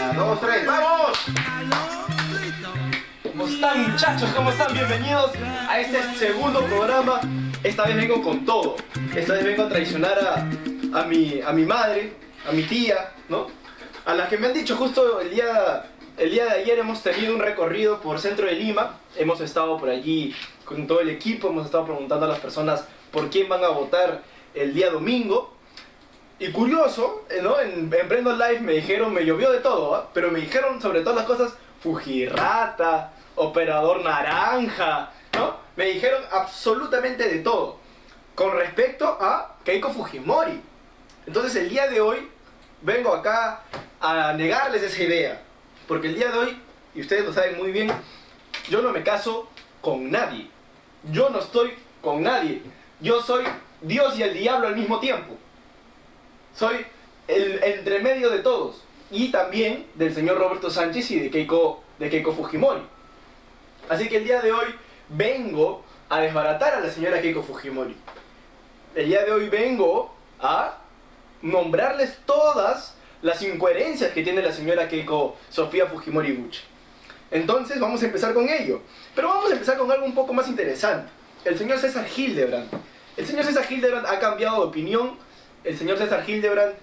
Una, dos, tres, ¡vamos! ¿Cómo están, muchachos? ¿Cómo están? Bienvenidos a este segundo programa. Esta vez vengo con todo. Esta vez vengo a traicionar a mi madre, a mi tía, ¿no? A las que me han dicho justo el día de ayer hemos tenido un recorrido por centro de Lima. Hemos estado por allí con todo el equipo, hemos estado preguntando a las personas por quién van a votar el día domingo. Y curioso, ¿no? En Prendo Live me dijeron, me llovió de todo, ¿eh? Pero me dijeron sobre todas las cosas, Fujirrata, Operador Naranja, ¿no? Me dijeron absolutamente de todo con respecto a Keiko Fujimori. Entonces el día de hoy vengo acá a negarles esa idea. Porque el día de hoy, y ustedes lo saben muy bien, yo no me caso con nadie. Yo no estoy con nadie. Yo soy Dios y el diablo al mismo tiempo. Soy el entremedio de todos. Y también del señor Roberto Sánchez y de Keiko Fujimori. Así que el día de hoy vengo a desbaratar a la señora Keiko Fujimori. El día de hoy vengo a nombrarles todas las incoherencias que tiene la señora Keiko Sofía Fujimori Gucci. Entonces vamos a empezar con ello. Pero vamos a empezar con algo un poco más interesante. El señor César Hildebrand. El señor César Hildebrand ha cambiado de opinión. El señor César Hildebrand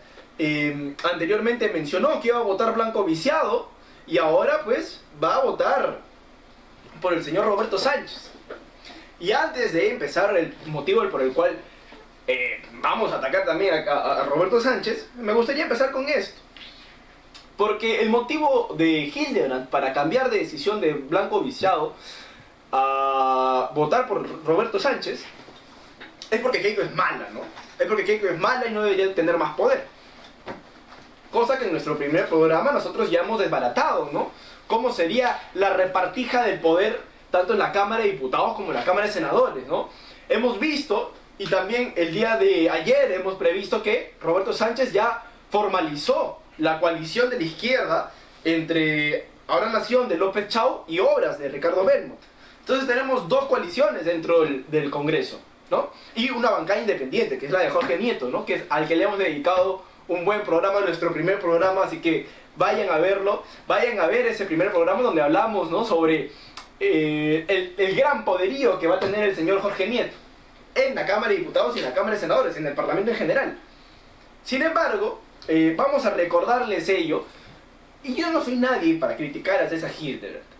anteriormente mencionó que iba a votar blanco viciado y ahora pues va a votar por el señor Roberto Sánchez. Y antes de empezar el motivo por el cual vamos a atacar también a Roberto Sánchez, me gustaría empezar con esto. Porque el motivo de Hildebrand para cambiar de decisión de blanco viciado a votar por Roberto Sánchez es porque Keiko es mala, ¿no? Es porque Keiko es mala y no debería tener más poder. Cosa que en nuestro primer programa nosotros ya hemos desbaratado, ¿no? Cómo sería la repartija del poder tanto en la Cámara de Diputados como en la Cámara de Senadores, ¿no? Hemos visto, y también el día de ayer hemos previsto que Roberto Sánchez ya formalizó la coalición de la izquierda entre Ahora Nación de López Chau y Obras de Ricardo Belmont. Entonces tenemos dos coaliciones dentro del Congreso, ¿no? Y una bancada independiente, que es la de Jorge Nieto, ¿no? Que es al que le hemos dedicado un buen programa, nuestro primer programa, así que vayan a verlo, vayan a ver ese primer programa donde hablamos, ¿no? Sobre el gran poderío que va a tener el señor Jorge Nieto en la Cámara de Diputados y en la Cámara de Senadores, en el Parlamento en general. Sin embargo, vamos a recordarles ello, y yo no soy nadie para criticar a César Hildebrand,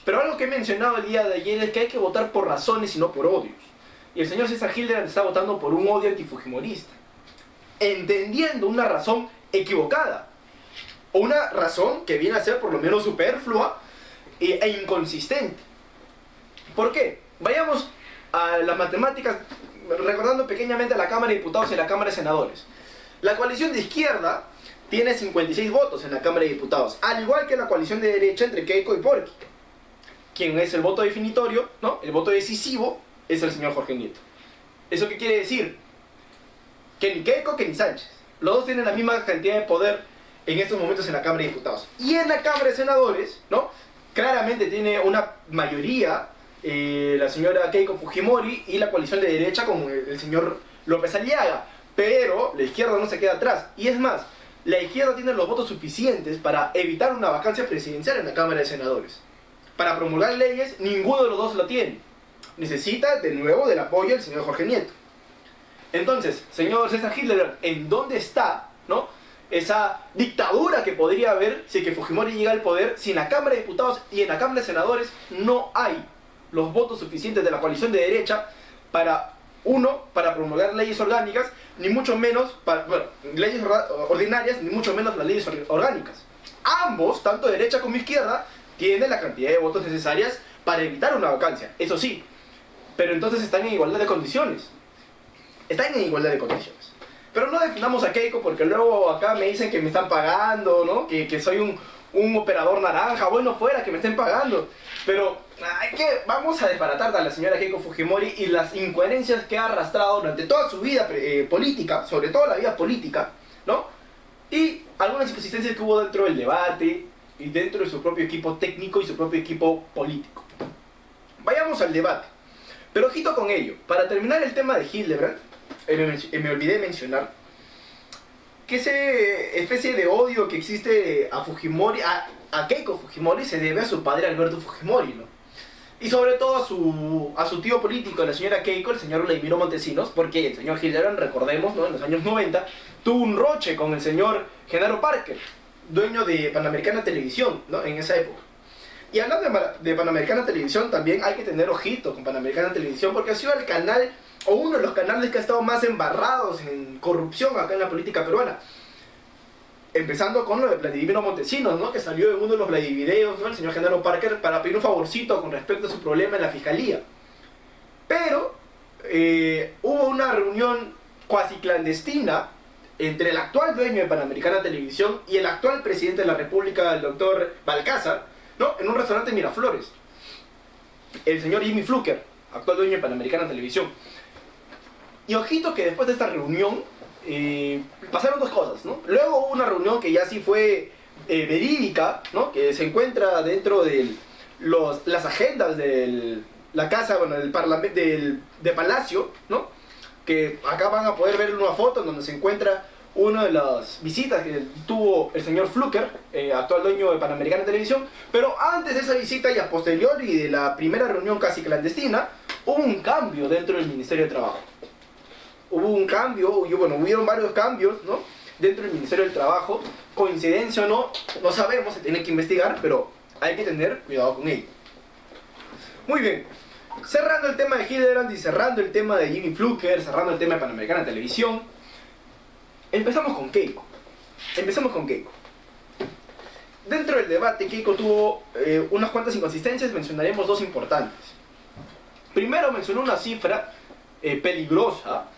pero algo que he mencionado el día de ayer es que hay que votar por razones y no por odios. Y el señor César Hildebrand está votando por un odio antifujimorista, entendiendo una razón equivocada, o una razón que viene a ser por lo menos superflua e inconsistente. ¿Por qué? Vayamos a las matemáticas, recordando pequeñamente a la Cámara de Diputados y la Cámara de Senadores. La coalición de izquierda tiene 56 votos en la Cámara de Diputados, al igual que la coalición de derecha entre Keiko y Porky. Quien es el voto definitorio, ¿no? El voto decisivo es el señor Jorge Nieto. ¿Eso qué quiere decir? Que ni Keiko que ni Sánchez. Los dos tienen la misma cantidad de poder en estos momentos en la Cámara de Diputados. Y en la Cámara de Senadores, ¿no? Claramente tiene una mayoría la señora Keiko Fujimori y la coalición de derecha como el señor López Aliaga. Pero la izquierda no se queda atrás. Y es más, la izquierda tiene los votos suficientes para evitar una vacancia presidencial en la Cámara de Senadores. Para promulgar leyes, ninguno de los dos lo tiene. Necesita de nuevo del apoyo del señor Jorge Nieto. Entonces, señor César Hildebrand, ¿en dónde está, ¿no? esa dictadura que podría haber si que Fujimori llega al poder, si en la Cámara de Diputados y en la Cámara de Senadores no hay los votos suficientes de la coalición de derecha para, uno, para promulgar leyes orgánicas, ni mucho menos, para, bueno, leyes ordinarias, ni mucho menos las leyes orgánicas. Ambos, tanto derecha como izquierda, tienen la cantidad de votos necesarias para evitar una vacancia, eso sí, pero entonces están en igualdad de condiciones. Están en igualdad de condiciones. Pero no defendamos a Keiko porque luego acá me dicen que me están pagando, ¿no? Que soy un operador naranja. Bueno, fuera que me estén pagando. Pero vamos a desbaratar a la señora Keiko Fujimori y las incoherencias que ha arrastrado durante toda su vida política, sobre todo la vida política, ¿no? Y algunas inconsistencias que hubo dentro del debate y dentro de su propio equipo técnico y su propio equipo político. Vayamos al debate. Pero ojito con ello. Para terminar el tema de Hildebrand, me olvidé de mencionar, que esa especie de odio que existe a Fujimori, a Keiko Fujimori, se debe a su padre Alberto Fujimori, ¿no? Y sobre todo a su tío político, la señora Keiko, el señor Vladimiro Montesinos, porque el señor Hildebrand, recordemos, ¿no?, en los años 90, tuvo un roche con el señor Genaro Parker, dueño de Panamericana Televisión, ¿no?, en esa época. Y hablando de Panamericana Televisión, también hay que tener ojito con Panamericana Televisión, porque ha sido el canal, o uno de los canales que ha estado más embarrados en corrupción acá en la política peruana. Empezando con lo de Vladimiro Montesinos, ¿no?, que salió en uno de los Vladivideos, ¿no?, el señor Genaro Parker, para pedir un favorcito con respecto a su problema en la fiscalía. Pero hubo una reunión cuasi clandestina entre el actual dueño de Panamericana Televisión y el actual presidente de la República, el doctor Balcázar, ¿no?, en un restaurante en Miraflores. El señor Jimmy Fluker, actual dueño de Panamericana Televisión. Y ojito que después de esta reunión pasaron dos cosas, ¿no? Luego hubo una reunión que ya sí fue verídica, ¿no?, que se encuentra dentro de las agendas de la casa, bueno, del parlamento, de Palacio, ¿no?, que acá van a poder ver una foto en donde se encuentra una de las visitas que tuvo el señor Fluker, actual dueño de Panamericana Televisión. Pero antes de esa visita y a posteriori de la primera reunión casi clandestina, hubo un cambio dentro del Ministerio de Trabajo. Hubo un cambio, bueno, hubieron varios cambios, ¿no?, dentro del Ministerio del Trabajo. Coincidencia o no, no sabemos, se tiene que investigar, pero hay que tener cuidado con ello. Muy bien, cerrando el tema de Hildebrand y cerrando el tema de Jimmy Fluker, cerrando el tema de Panamericana Televisión, empezamos con Keiko. Dentro del debate, Keiko tuvo unas cuantas inconsistencias, mencionaremos dos importantes. Primero, mencionó una cifra peligrosa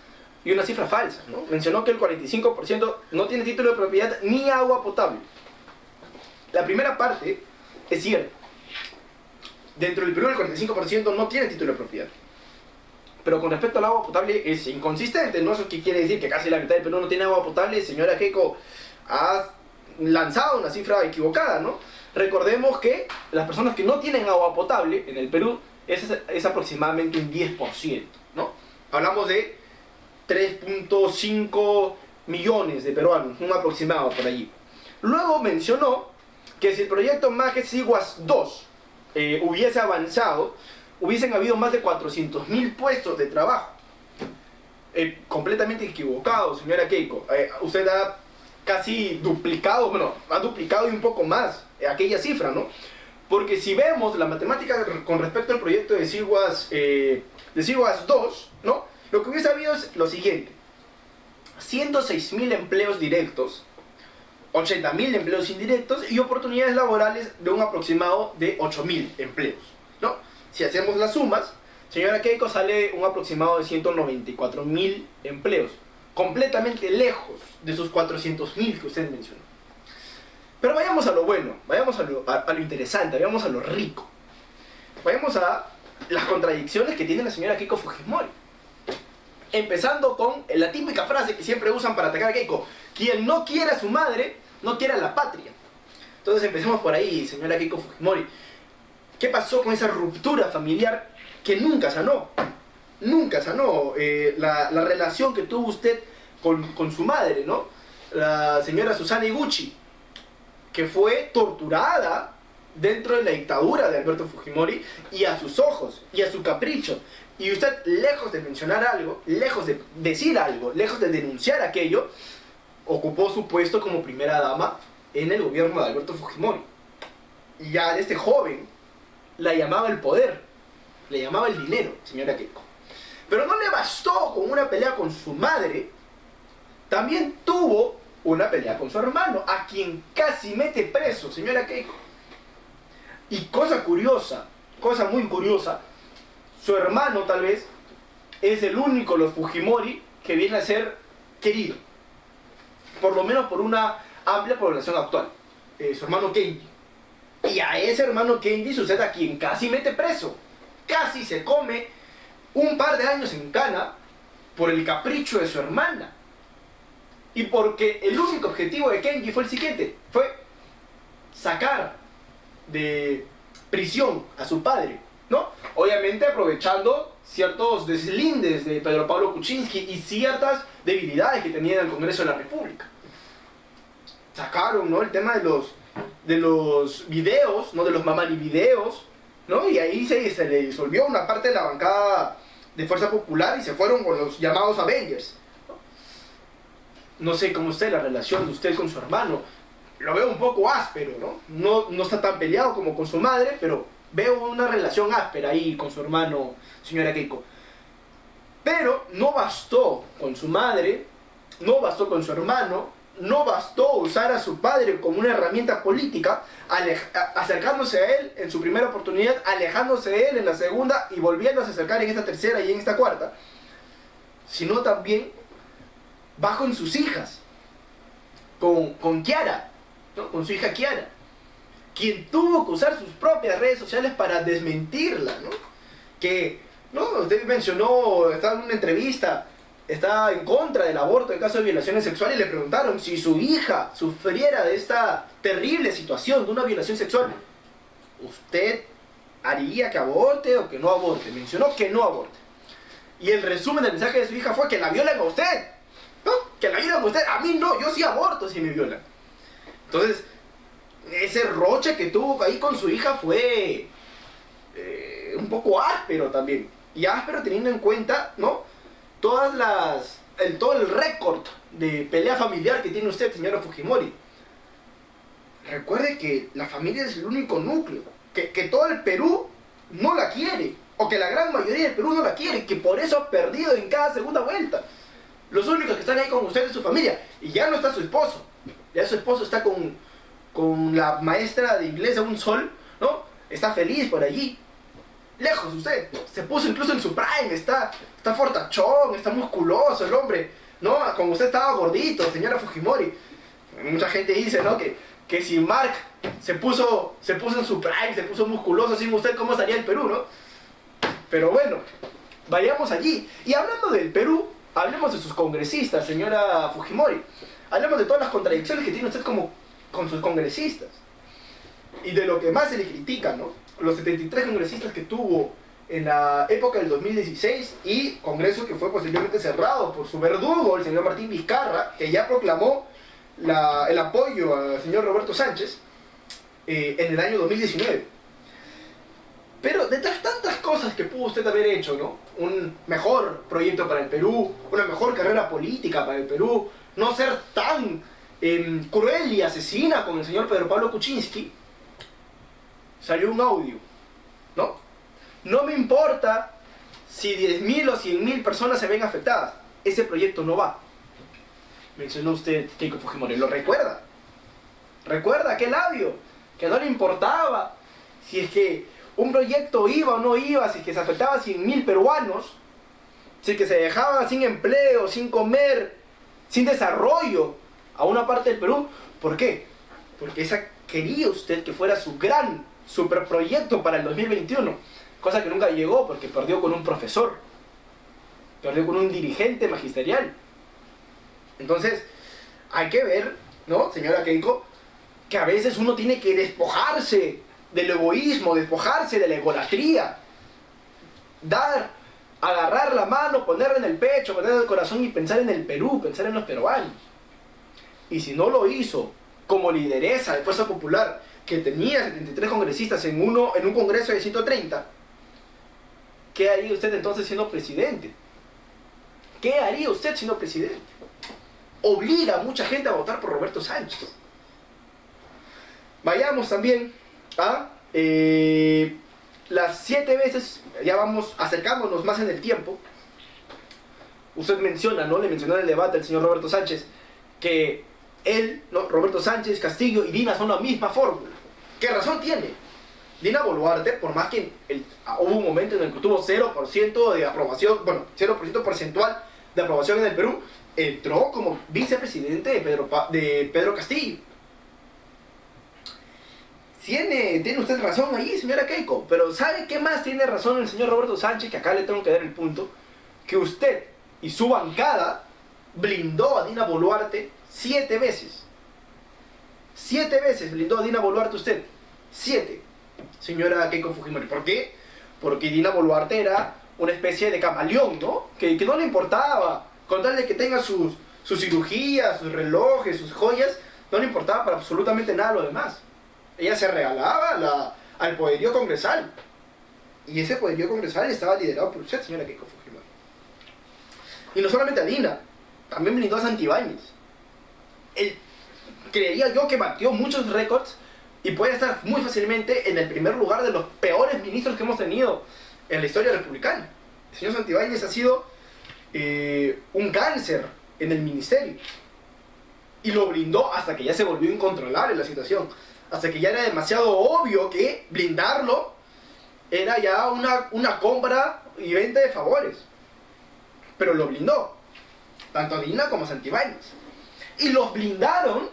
y una cifra falsa, ¿no? Mencionó que el 45% no tiene título de propiedad ni agua potable. La primera parte es cierta. Dentro del Perú el 45% no tiene título de propiedad. Pero con respecto al agua potable es inconsistente, ¿no? ¿Eso qué quiere decir? Que casi la mitad del Perú no tiene agua potable. Señora Keiko ha lanzado una cifra equivocada, ¿no? Recordemos que las personas que no tienen agua potable en el Perú es aproximadamente un 10%, ¿no? Hablamos de 3.5 millones de peruanos, un aproximado por allí. Luego mencionó que si el proyecto Majes Iguas 2 hubiese avanzado, hubiesen habido más de 400.000 puestos de trabajo. Completamente equivocado, señora Keiko. Usted ha casi duplicado, bueno, ha duplicado y un poco más aquella cifra, ¿no? Porque si vemos la matemática con respecto al proyecto de Siguas 2, ¿no?, lo que hubiese habido es lo siguiente: 106.000 empleos directos, 80.000 empleos indirectos y oportunidades laborales de un aproximado de 8.000 empleos, ¿no? Si hacemos las sumas, señora Keiko, sale un aproximado de 194.000 empleos, completamente lejos de sus 400.000 que usted mencionó. Pero vayamos a lo bueno, vayamos a lo interesante, vayamos a lo rico. Vayamos a las contradicciones que tiene la señora Keiko Fujimori. Empezando con la típica frase que siempre usan para atacar a Keiko: quien no quiere a su madre, no quiere a la patria. Entonces empecemos por ahí, señora Keiko Fujimori. ¿Qué pasó con esa ruptura familiar que nunca sanó? Nunca sanó la relación que tuvo usted con su madre, ¿no? La señora Susana Iguchi, que fue torturada dentro de la dictadura de Alberto Fujimori, y a sus ojos, y a su capricho. Y usted, lejos de mencionar algo, lejos de decir algo, lejos de denunciar aquello, ocupó su puesto como primera dama en el gobierno de Alberto Fujimori. Y ya este joven la llamaba el poder, le llamaba el dinero, señora Keiko. Pero no le bastó con una pelea con su madre, también tuvo una pelea con su hermano, a quien casi mete preso, señora Keiko. Y cosa curiosa, cosa muy curiosa, su hermano tal vez es el único, los Fujimori, que viene a ser querido, por lo menos por una amplia población actual, su hermano Kenji. Y a ese hermano Kenji sucede a quien casi mete preso, casi se come un par de años en cana por el capricho de su hermana. Y porque el único objetivo de Kenji fue el siguiente, fue sacar de prisión a su padre, ¿no? Obviamente aprovechando ciertos deslindes de Pedro Pablo Kuczynski y ciertas debilidades que tenía en el Congreso de la República. sacaron, ¿no?, el tema de los videos, ¿no?, de los mamani videos, ¿no? Y ahí se le disolvió una parte de la bancada de Fuerza Popular y se fueron con los llamados Avengers. No sé cómo está la relación de usted con su hermano. Lo veo un poco áspero, ¿no? No está tan peleado como con su madre, pero veo una relación áspera ahí con su hermano, señora Keiko. Pero no bastó con su madre, no bastó con su hermano, no bastó usar a su padre como una herramienta política, acercándose a él en su primera oportunidad, alejándose de él en la segunda y volviéndose a acercar en esta tercera y en esta cuarta, sino también va con sus hijas, con Kiara, ¿no?, con su hija Kiara, quien tuvo que usar sus propias redes sociales para desmentirla, ¿no? Que, ¿no?, usted mencionó, estaba en una entrevista, está en contra del aborto en caso de violaciones sexuales, y le preguntaron si su hija sufriera de esta terrible situación de una violación sexual, ¿usted haría que aborte o que no aborte? Mencionó que no aborte. Y el resumen del mensaje de su hija fue que la violan a usted, ¿no? Que la violan a usted, a mí no, yo sí aborto si me violan. Entonces, ese roche que tuvo ahí con su hija fue un poco áspero también. Y áspero teniendo en cuenta, ¿no?, todo el récord de pelea familiar que tiene usted, señora Fujimori. Recuerde que la familia es el único núcleo, que todo el Perú no la quiere, o que la gran mayoría del Perú no la quiere, que por eso ha perdido en cada segunda vuelta. Los únicos que están ahí con usted es su familia, y ya no está su esposo. Ya su esposo está con la maestra de inglés de un sol, ¿no? Está feliz por allí. Lejos usted, se puso incluso en su prime, está fortachón, está musculoso el hombre, ¿no? Como usted estaba gordito, señora Fujimori. Mucha gente dice, ¿no?, que si Mark se puso en su prime, se puso musculoso sin usted, ¿cómo estaría el Perú, no? Pero bueno, vayamos allí. Y hablando del Perú, hablemos de sus congresistas, señora Fujimori. Hablemos de todas las contradicciones que tiene usted con sus congresistas. Y de lo que más se le critica, ¿no? Los 73 congresistas que tuvo en la época del 2016 y congreso que fue posteriormente cerrado por su verdugo, el señor Martín Vizcarra, que ya proclamó el apoyo al señor Roberto Sánchez en el año 2019. Pero de tantas cosas que pudo usted haber hecho, ¿no? Un mejor proyecto para el Perú, una mejor carrera política para el Perú, no ser tan cruel y asesina con el señor Pedro Pablo Kuczynski, salió un audio, ¿no? No me importa si 10.000 o 100.000 personas se ven afectadas, ese proyecto no va. Mencionó usted Keiko Fujimori, ¿lo recuerda? ¿Recuerda aquel audio? Que no le importaba si es que un proyecto iba o no iba, si es que se afectaba a 100.000 peruanos, si es que se dejaban sin empleo, sin comer, sin desarrollo a una parte del Perú. ¿Por qué? Porque esa quería usted que fuera su gran superproyecto para el 2021, cosa que nunca llegó porque perdió con un profesor, perdió con un dirigente magisterial. Entonces, hay que ver, ¿no, señora Keiko?, que a veces uno tiene que despojarse del egoísmo, despojarse de la egolatría, agarrar la mano, ponerla en el pecho, ponerla en el corazón y pensar en el Perú, pensar en los peruanos. Y si no lo hizo como lideresa de Fuerza Popular, que tenía 73 congresistas en un congreso de 130, ¿qué haría usted entonces siendo presidente? ¿Qué haría usted siendo presidente? Obliga a mucha gente a votar por Roberto Sánchez. Vayamos también a las 7 veces, ya vamos acercándonos más en el tiempo. Usted menciona, ¿no? Le mencionó en el debate al señor Roberto Sánchez que él, ¿no?, Roberto Sánchez, Castillo y Dina son la misma fórmula. ¿Qué razón tiene? Dina Boluarte, por más que hubo un momento en el que tuvo 0% de aprobación, bueno, 0% porcentual de aprobación en el Perú, entró como vicepresidente de Pedro Castillo. Tiene usted razón ahí, señora Keiko, pero ¿sabe qué más tiene razón el señor Roberto Sánchez? Que acá le tengo que dar el punto, que usted y su bancada blindó a Dina Boluarte 7 veces. 7 veces blindó a Dina Boluarte usted. 7, señora Keiko Fujimori. ¿Por qué? Porque Dina Boluarte era una especie de camaleón, ¿no? Que no le importaba, con tal de que tenga sus cirugías, sus relojes, sus joyas, no le importaba para absolutamente nada lo demás. Ella se regalaba al poderío congresal. Y ese poderío congresal estaba liderado por usted, señora Keiko Fujimori. Y no solamente a Dina, también blindó a Santibáñez. Él, creería yo que batió muchos récords y puede estar muy fácilmente en el primer lugar de los peores ministros que hemos tenido en la historia republicana. El señor Santibáñez ha sido un cáncer en el ministerio. Y lo blindó hasta que ya se volvió incontrolable la situación. Hasta que ya era demasiado obvio que blindarlo era ya una compra y venta de favores. Pero lo blindó. Tanto a Dina como a Santibáñez. Y los blindaron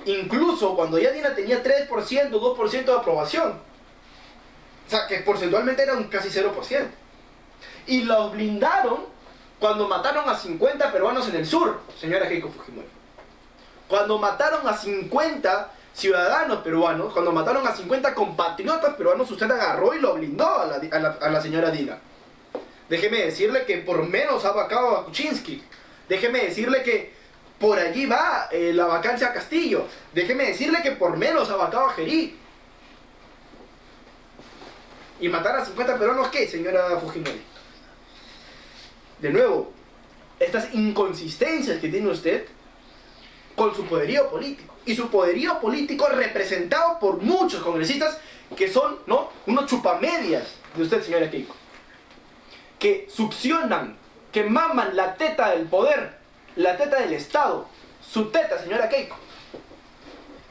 incluso cuando ya Dina tenía 3%, 2% de aprobación. O sea, que porcentualmente era un casi 0%. Y los blindaron cuando mataron a 50 peruanos en el sur, señora Keiko Fujimori. Cuando mataron a 50 ciudadanos peruanos, cuando mataron a 50 compatriotas peruanos, usted agarró y lo blindó a la señora Dina. Déjeme decirle que por menos ha vacado a Kuczynski. Déjeme decirle que por allí va la vacancia a Castillo. Déjeme decirle que por menos ha vacado a Gerí. ¿Y matar a 50 peruanos qué, señora Fujimori? De nuevo, estas inconsistencias que tiene usted con su poderío político. Y su poderío político representado por muchos congresistas que son, ¿no?, unos chupamedias de usted, señora Keiko. Que succionan, que maman la teta del poder, la teta del Estado, su teta, señora Keiko.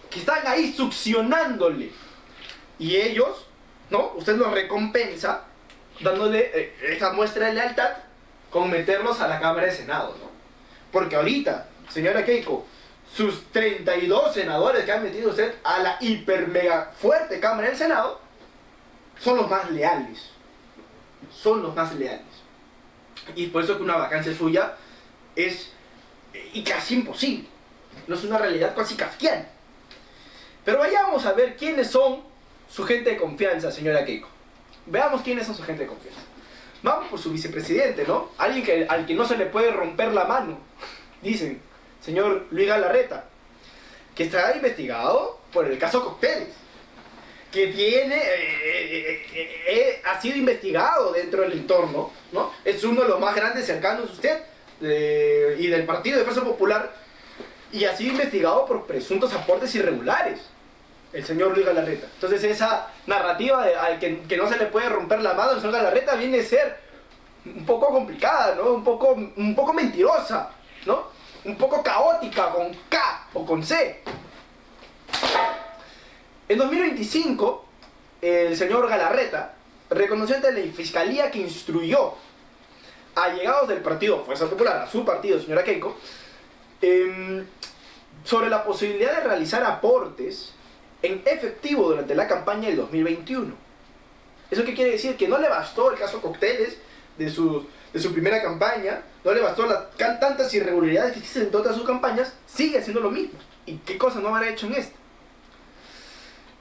Que están ahí succionándole. Y ellos, ¿no?, usted los recompensa dándole esa muestra de lealtad con meterlos a la Cámara de Senado, ¿no? Porque ahorita, señora Keiko, sus 32 senadores que han metido usted a la hiper mega fuerte Cámara del Senado son los más leales. Son los más leales. Y por eso que una vacancia suya es y casi imposible. No es una realidad casi kafkiana. Pero vayamos a ver quiénes son su gente de confianza, señora Keiko. Veamos quiénes son su gente de confianza. Vamos por su vicepresidente, ¿no? Alguien al que no se le puede romper la mano. Dicen, señor Luis Galarreta, que está investigado por el caso Cócteles, que tiene ha sido investigado dentro del entorno, ¿no? Es uno de los más grandes cercanos a usted y del Partido de Defensa Popular, y ha sido investigado por presuntos aportes irregulares, el señor Luis Galarreta. Entonces esa narrativa al que no se le puede romper la mano al señor Galarreta viene a ser un poco complicada, ¿no? Un poco mentirosa, ¿no? Un poco caótica, con K o con C. En 2025, el señor Galarreta reconoció ante la Fiscalía que instruyó a allegados del partido Fuerza Popular, a su partido, señora Keiko, sobre la posibilidad de realizar aportes en efectivo durante la campaña del 2021. ¿Eso qué quiere decir? Que no le bastó el caso Cócteles de su primera campaña, no le bastó las tantas irregularidades que existen en todas sus campañas, sigue haciendo lo mismo. ¿Y qué cosa no habrá hecho en esta?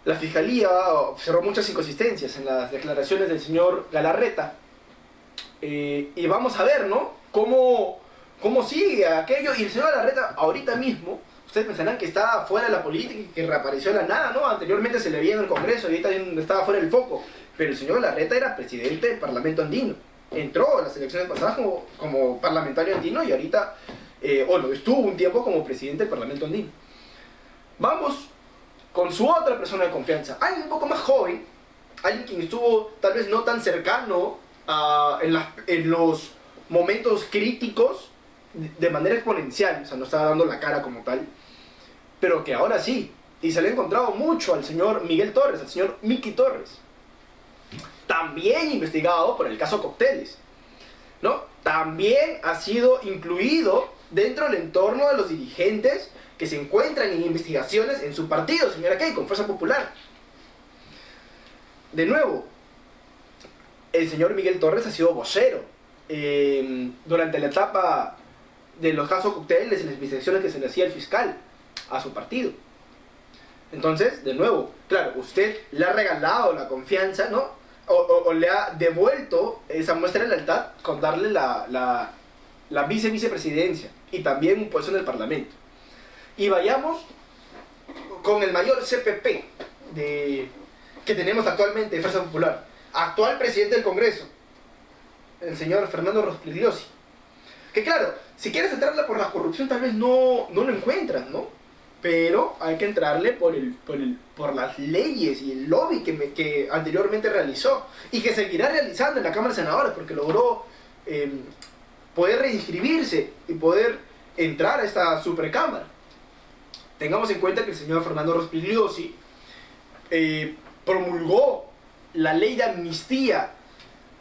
La Fiscalía observó muchas inconsistencias en las declaraciones del señor Galarreta. Y vamos a ver, ¿no?, cómo sigue aquello. Y el señor Galarreta, ahorita mismo, ustedes pensarán que está fuera de la política y que reapareció de la nada, ¿no? Anteriormente se le veía en el Congreso y ahorita estaba fuera del foco. Pero el señor Galarreta era presidente del Parlamento andino. Entró a las elecciones pasadas como parlamentario andino y ahorita, estuvo un tiempo como presidente del Parlamento andino. Vamos con su otra persona de confianza, alguien un poco más joven, alguien quien estuvo tal vez no tan cercano en los momentos críticos de manera exponencial, o sea, no estaba dando la cara como tal, pero que ahora sí, y se le ha encontrado mucho al señor Miguel Torres, al señor Miki Torres, también investigado por el caso Cócteles, ¿no? También ha sido incluido dentro del entorno de los dirigentes que se encuentran en investigaciones en su partido, señora Keiko, con Fuerza Popular. De nuevo, el señor Miguel Torres ha sido vocero durante la etapa de los casos Cócteles y las investigaciones que se le hacía el fiscal a su partido. Entonces, de nuevo, claro, usted le ha regalado la confianza, ¿no? O le ha devuelto esa muestra de lealtad con darle la vicepresidencia y también un puesto en el Parlamento. Y vayamos con el mayor CPP que tenemos actualmente de Fuerza Popular, actual presidente del Congreso, el señor Fernando Rospigliosi. Que claro, si quieres entrarle por la corrupción tal vez no lo encuentras, ¿no? Pero hay que entrarle por las leyes y el lobby que anteriormente realizó y que seguirá realizando en la Cámara de Senadores, porque logró poder reinscribirse y poder entrar a esta supercámara. Tengamos en cuenta que el señor Fernando Rospigliosi promulgó la ley de amnistía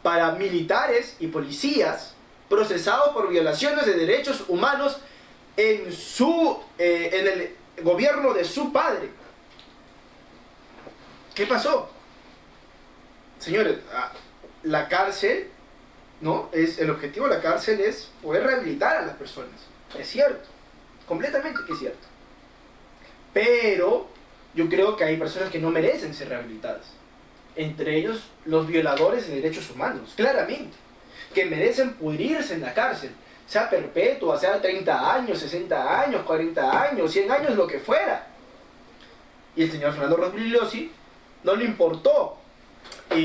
para militares y policías procesados por violaciones de derechos humanos en el gobierno de su padre. ¿Qué pasó? Señores, la cárcel, ¿no? El objetivo de la cárcel es poder rehabilitar a las personas. Es cierto, completamente que es cierto. Pero yo creo que hay personas que no merecen ser rehabilitadas. Entre ellos, los violadores de derechos humanos, claramente. Que merecen pudrirse en la cárcel. Sea perpetua, sea 30 años, 60 años, 40 años, 100 años, lo que fuera. Y el señor Fernando Rospigliosi no le importó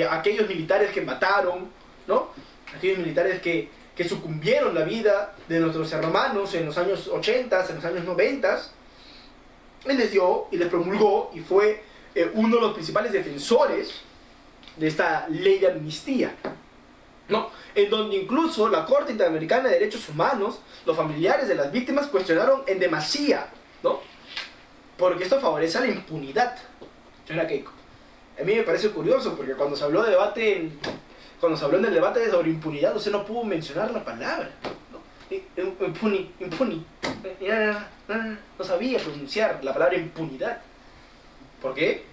aquellos militares que mataron, ¿no? Aquellos militares que sucumbieron la vida de nuestros hermanos en los años 80, en los años 90. Él les dio y les promulgó y fue uno de los principales defensores de esta ley de amnistía, ¿no? En donde incluso la Corte Interamericana de Derechos Humanos, los familiares de las víctimas cuestionaron en demasía, ¿no? Porque esto favorece la impunidad. Señora Keiko, a mí me parece curioso porque cuando se habló en el debate sobre impunidad, usted no pudo mencionar la palabra, ¿no? Impuni. No sabía pronunciar la palabra impunidad. ¿Por qué?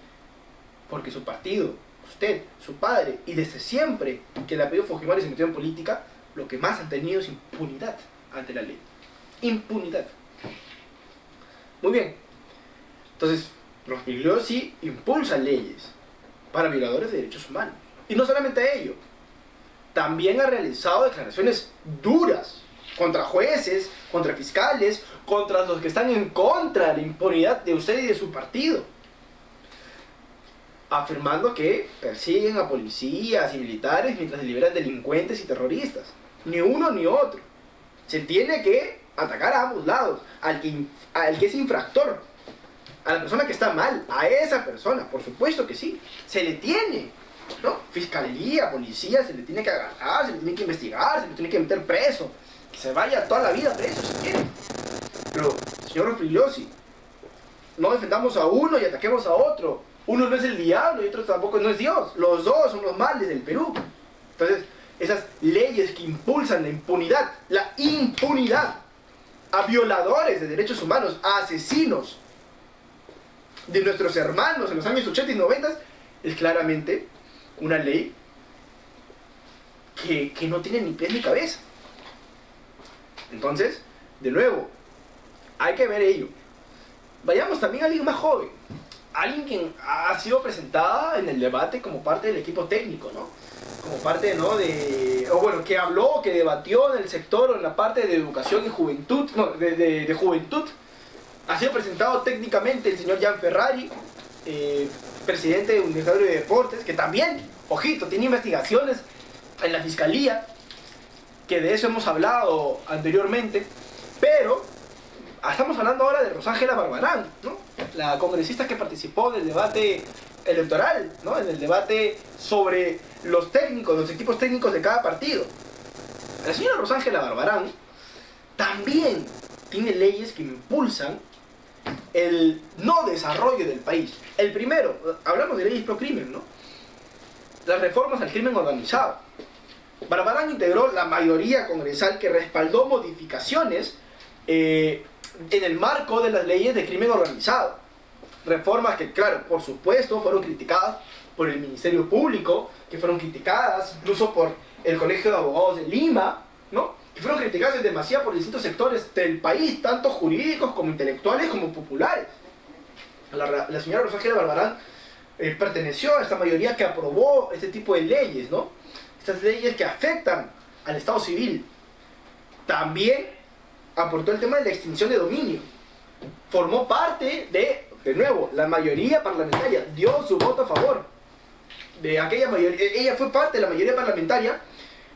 Porque su partido, usted, su padre, y desde siempre que el apellido Fujimori se metió en política, lo que más han tenido es impunidad ante la ley. Impunidad. Muy bien. Entonces, Rospigliosi impulsa leyes para violadores de derechos humanos. Y no solamente ello, también ha realizado declaraciones duras contra jueces, contra fiscales, contra los que están en contra de la impunidad de usted y de su partido, afirmando que persiguen a policías y militares mientras liberan delincuentes y terroristas. Ni uno ni otro. Se tiene que atacar a ambos lados, al que es infractor, a la persona que está mal, a esa persona, por supuesto que sí. Se le tiene, ¿no? Fiscalía, policía, se le tiene que agarrar, se le tiene que investigar, se le tiene que meter preso. Que se vaya toda la vida preso si quiere. Pero, señor Rospigliosi, no defendamos a uno y ataquemos a otro. Uno no es el diablo y otro tampoco no es Dios. Los dos son los males del Perú. Entonces, esas leyes que impulsan la impunidad a violadores de derechos humanos, a asesinos de nuestros hermanos en los años 80 y 90, es claramente una ley que no tiene ni pies ni cabeza. Entonces, de nuevo, hay que ver ello. Vayamos también a alguien más joven, alguien que ha sido presentada en el debate como parte del equipo técnico, ¿no? Como parte, ¿no? que habló, que debatió en el sector, en la parte de educación y juventud, no, de juventud. Ha sido presentado técnicamente el señor Jan Ferrari, presidente de Universitario de Deportes, que también, ojito, tiene investigaciones en la fiscalía, que de eso hemos hablado anteriormente, pero estamos hablando ahora de Rosángela Barbarán, ¿no? La congresista que participó en el debate electoral, ¿no? En el debate sobre los técnicos, los equipos técnicos de cada partido. La señora Rosángela Barbarán también tiene leyes que impulsan el no desarrollo del país. El primero, hablamos de leyes pro crimen, ¿no? Las reformas al crimen organizado. Barbarán integró la mayoría congresal que respaldó modificaciones en el marco de las leyes de crimen organizado. Reformas que, claro, por supuesto, fueron criticadas por el Ministerio Público, que fueron criticadas incluso por el Colegio de Abogados de Lima, ¿no? Que fueron criticadas en demasía por distintos sectores del país, tanto jurídicos como intelectuales como populares. La señora Rosángela Barbarán perteneció a esta mayoría que aprobó este tipo de leyes, ¿no? Estas leyes que afectan al Estado civil. También aportó el tema de la extinción de dominio. Formó parte de de nuevo, la mayoría parlamentaria dio su voto a favor de aquella mayoría. Ella fue parte de la mayoría parlamentaria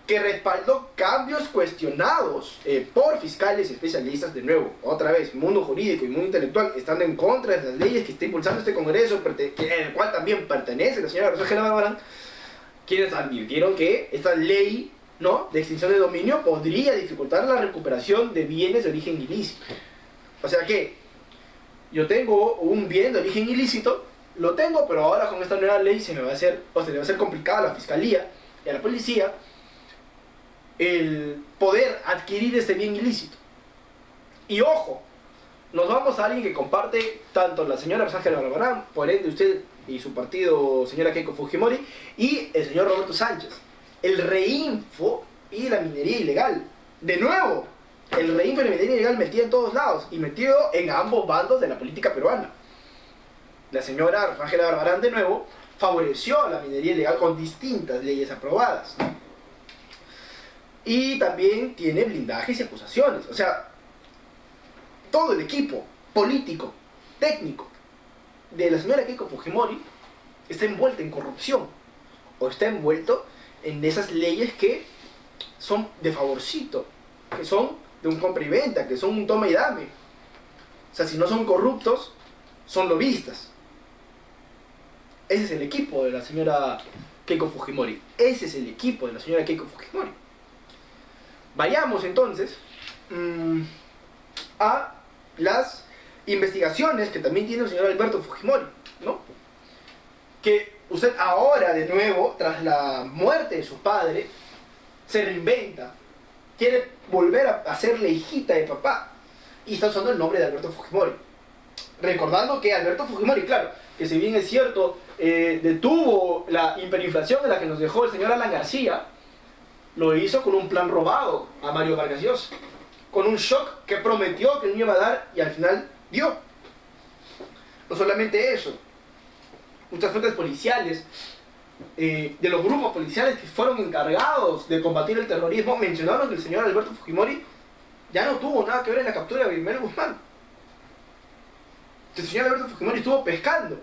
que respaldó cambios cuestionados por fiscales y especialistas. De nuevo, otra vez, mundo jurídico y mundo intelectual estando en contra de las leyes que está impulsando este Congreso, en el cual también pertenece la señora Rosa Barbarán, quienes advirtieron que esta ley, ¿no?, de extinción de dominio podría dificultar la recuperación de bienes de origen ilícito. O sea que yo tengo un bien de origen ilícito, lo tengo, pero ahora con esta nueva ley se le va a hacer complicado a la fiscalía y a la policía el poder adquirir este bien ilícito. Y ojo, nos vamos a alguien que comparte tanto la señora Rosángela Barbarán, por ende usted y su partido, señora Keiko Fujimori, y el señor Roberto Sánchez. El reinfo y la minería ilegal. De nuevo, el reinfo y la minería ilegal metido en todos lados y metido en ambos bandos de la política peruana. La señora Rosángela Barbarán, de nuevo, favoreció la minería ilegal con distintas leyes aprobadas. Y también tiene blindajes y acusaciones. O sea, todo el equipo político, técnico de la señora Keiko Fujimori está envuelta en corrupción o está envuelto en esas leyes que son de favorcito, que son de un compra y venta, que son un toma y dame. O sea, si no son corruptos, son lobistas. Ese es el equipo de la señora Keiko Fujimori. Ese es el equipo de la señora Keiko Fujimori. Vayamos entonces a las investigaciones que también tiene el señor Alberto Fujimori, ¿no? Que usted ahora, de nuevo, tras la muerte de su padre, se reinventa, quiere volver a ser la hijita de papá, y está usando el nombre de Alberto Fujimori. Recordando que Alberto Fujimori, claro, que si bien es cierto, detuvo la hiperinflación de la que nos dejó el señor Alan García, lo hizo con un plan robado a Mario Vargas Llosa, con un shock que prometió que no iba a dar y al final dio. No solamente eso, muchas fuentes policiales, de los grupos policiales que fueron encargados de combatir el terrorismo, mencionaron que el señor Alberto Fujimori ya no tuvo nada que ver en la captura de Wimel Guzmán. El señor Alberto Fujimori estuvo pescando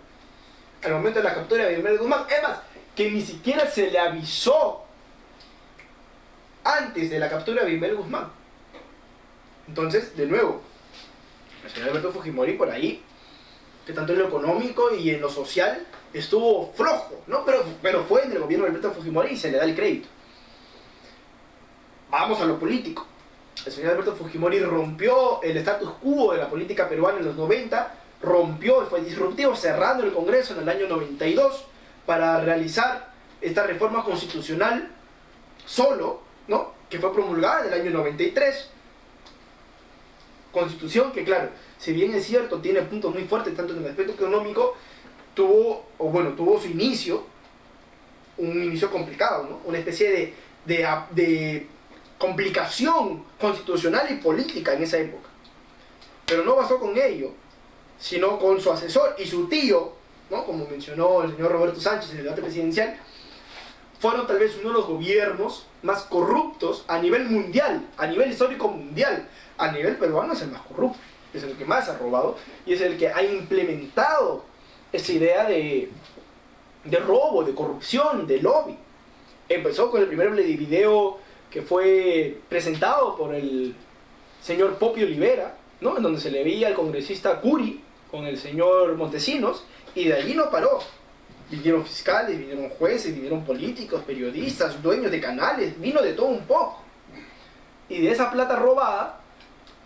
al momento de la captura de Wimel Guzmán. Es más, que ni siquiera se le avisó antes de la captura de Wimel Guzmán. Entonces, de nuevo, el señor Alberto Fujimori por ahí, que tanto en lo económico y en lo social estuvo flojo, ¿no? Pero fue en el gobierno de Alberto Fujimori y se le da el crédito. Vamos a lo político. El señor Alberto Fujimori rompió el status quo de la política peruana en los 90, fue disruptivo, cerrando el Congreso en el año 92 para realizar esta reforma constitucional solo, ¿no?, que fue promulgada en el año 93. Constitución que, claro, si bien es cierto, tiene puntos muy fuertes, tanto en el aspecto económico, tuvo su inicio, un inicio complicado, ¿no? Una especie de complicación constitucional y política en esa época. Pero no bastó con ello, sino con su asesor y su tío, ¿no?, como mencionó el señor Roberto Sánchez en el debate presidencial, fueron tal vez uno de los gobiernos más corruptos a nivel mundial, a nivel histórico mundial. A nivel peruano es el más corrupto, es el que más ha robado y es el que ha implementado esa idea de robo, de corrupción, de lobby. Empezó con el primer video que fue presentado por el señor Popio Olivera, ¿no?, en donde se le veía al congresista Curi con el señor Montesinos, y de allí no paró. Vinieron fiscales, vinieron jueces, vinieron políticos, periodistas, dueños de canales, vino de todo un poco. Y de esa plata robada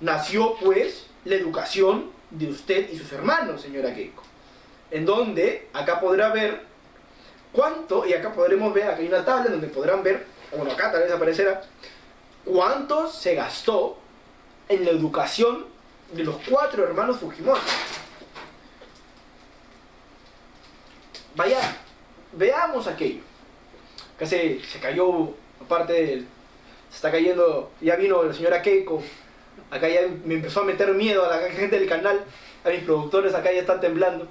nació pues la educación de usted y sus hermanos, señora Keiko, en donde acá podrá ver cuánto, y acá podremos ver, acá hay una tabla en donde podrán ver, bueno, acá tal vez aparecerá, cuánto se gastó en la educación de los 4 hermanos Fujimori. Vaya, veamos aquello. Acá se cayó, aparte se está cayendo, ya vino la señora Keiko. Acá ya me empezó a meter miedo a la gente del canal, a mis productores acá ya están temblando.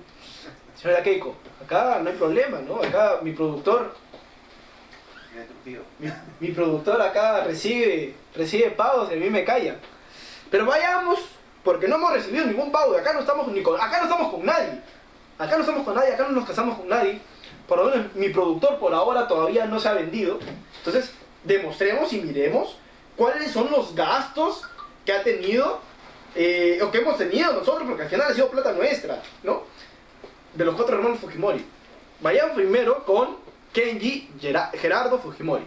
Señora Keiko, acá no hay problema, ¿no? Acá mi productor acá recibe pagos y a mí me calla. Pero vayamos porque no hemos recibido ningún pago, y acá no estamos con nadie. Acá no estamos con nadie, acá no nos casamos con nadie. Por lo menos mi productor por ahora todavía no se ha vendido. Entonces, demostremos y miremos cuáles son los gastos que ha tenido, o que hemos tenido nosotros, porque al final ha sido plata nuestra, ¿no? De los 4 hermanos Fujimori. Vayamos primero con Kenji Gerardo Fujimori,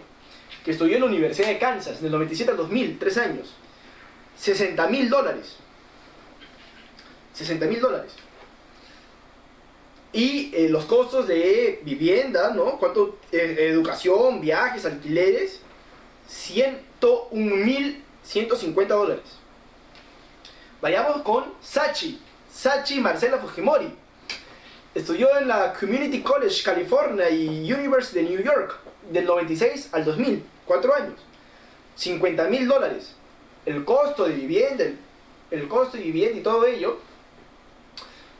que estudió en la Universidad de Kansas, del 97 al 2000, 3 años. $60.000. $60.000. Y los costos de vivienda, ¿no? ¿Cuánto? Educación, viajes, alquileres, $101.150. Vayamos con Sachi Marcela Fujimori. Estudió en la Community College California y University de New York del 96 al 2000, 4 años. $50.000. El costo de vivienda, y todo ello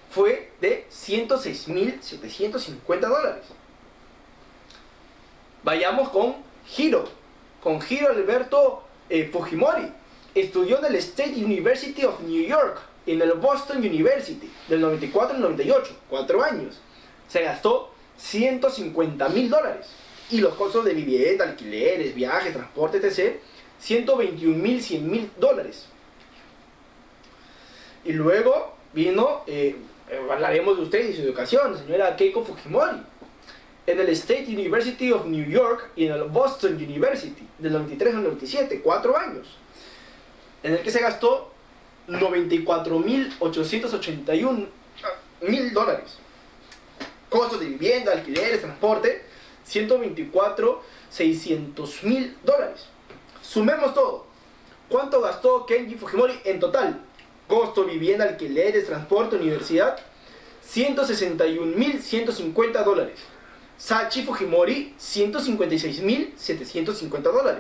fue de $106.750. Vayamos con Hiro Alberto Fujimori. Estudió en el State University of New York, en el Boston University, del 94 al 98, 4 años. Se gastó $150.000. Y los costos de vivienda, alquileres, viajes, transporte, etc., $121.100.000. Y luego vino, hablaremos de usted y su educación, señora Keiko Fujimori, en el State University of New York y en el Boston University, del 93 al 97, 4 años, en el que se gastó $94.881.000. Costos de vivienda, alquileres, transporte, $124.600.000. Sumemos todo. ¿Cuánto gastó Kenji Fujimori en total? Costo, vivienda, alquileres, transporte, universidad, $161.150. Sachi Fujimori, $156.750.